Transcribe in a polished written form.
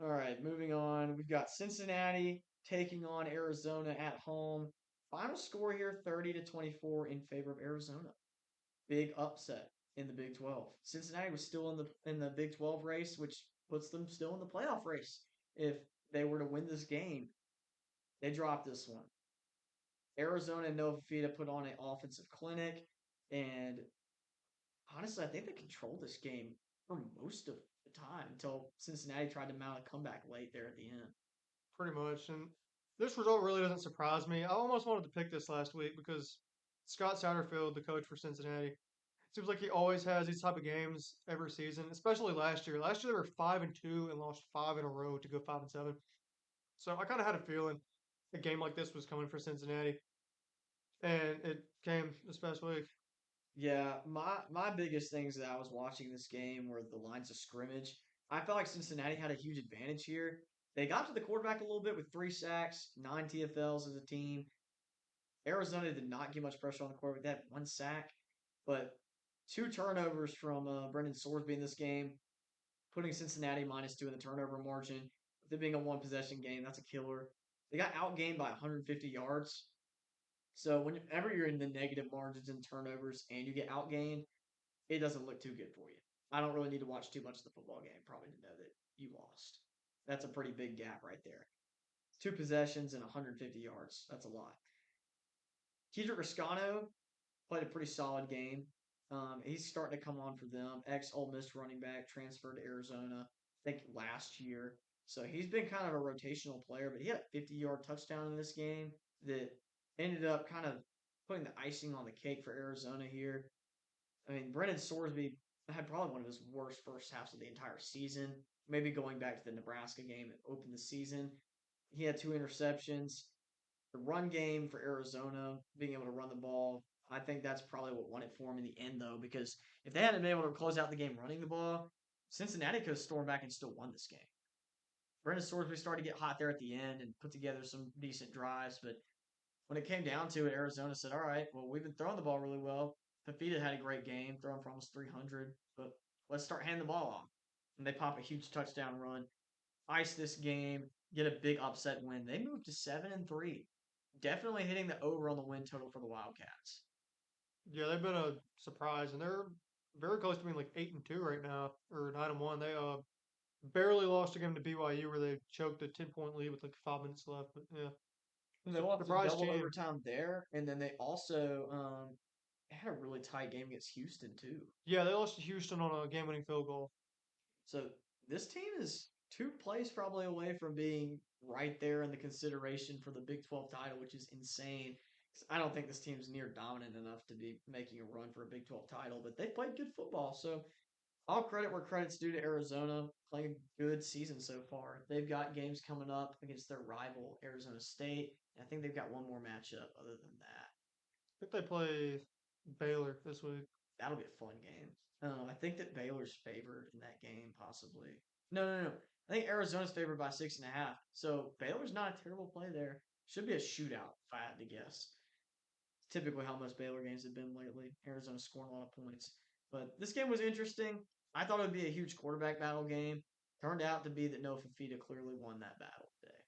All right, moving on. We've got Cincinnati taking on Arizona at home. Final score here 30 to 24 in favor of Arizona. Big upset in the Big 12. Cincinnati was still in the Big 12 race, which puts them still in the playoff race. If they were to win this game, they dropped this one. Arizona and Nova Fida put on an offensive clinic, and honestly, I think they controlled this game for most of the time until Cincinnati tried to mount a comeback late there at the end. pretty much. And this result really doesn't surprise me. I almost wanted to pick this last week because Scott Satterfield, the coach for Cincinnati, seems like he always has these type of games every season, especially last year. Last year they were 5-2 and lost five in a row to go 5-7. So I kind of had a feeling a game like this was coming for Cincinnati, and it came this past week. Yeah, my biggest things that I was watching this game were the lines of scrimmage. I felt like Cincinnati had a huge advantage here. They got to the quarterback a little bit with 3 sacks, 9 TFLs as a team. Arizona did not get much pressure on the quarterback. They had 1 sack, but 2 turnovers from Brendan Sorsby in this game, putting Cincinnati -2 in the turnover margin. With it being a one possession game, that's a killer. They got outgained by 150 yards. So whenever you're in the negative margins and turnovers and you get outgained, it doesn't look too good for you. I don't really need to watch too much of the football game probably to know that you lost. That's a pretty big gap right there. 2 possessions and 150 yards. That's a lot. Kedrick Riscano played a pretty solid game. He's starting to come on for them. Ex Ole Miss running back, transferred to Arizona, I think last year. So he's been kind of a rotational player, but he had a 50-yard touchdown in this game that ended up kind of putting the icing on the cake for Arizona here. I mean, Brennan Sorsby had probably one of his worst first halves of the entire season. Maybe going back to the Nebraska game that opened the season, he had 2 interceptions. The run game for Arizona, being able to run the ball, I think that's probably what won it for him in the end, though, because if they hadn't been able to close out the game running the ball, Cincinnati could have stormed back and still won this game. Brendan Sorsby started to get hot there at the end and put together some decent drives, but when it came down to it, Arizona said, "All right, well, we've been throwing the ball really well. Fafita had a great game, throwing for almost 300, but let's start handing the ball off." And they pop a huge touchdown run, ice this game, get a big upset win. They moved to 7-3, definitely hitting the over on the win total for the Wildcats. Yeah, they've been a surprise, and they're very close to being like 8-2 right now, or 9-1. They barely lost a game to BYU where they choked a 10-point lead with like 5 minutes left. But yeah, They lost in surprise double team. overtime there, and then they also had a really tight game against Houston too. Yeah, they lost to Houston on a game-winning field goal. So this team is 2 plays probably away from being right there in the consideration for the Big 12 title, which is insane. 'Cause I don't think this team's near dominant enough to be making a run for a Big 12 title, but they played good football. So all credit where credit's due to Arizona, playing a good season so far. They've got games coming up against their rival, Arizona State. And I think they've got one more matchup other than that. I think they play Baylor this week. That'll be a fun game. I think that Baylor's favored in that game, possibly. No, no, no. I think Arizona's favored by 6.5. So Baylor's not a terrible play there. Should be a shootout, if I had to guess. Typically how most Baylor games have been lately. Arizona's scoring a lot of points. But this game was interesting. I thought it would be a huge quarterback battle game. Turned out to be that Noah Fafita clearly won that battle today.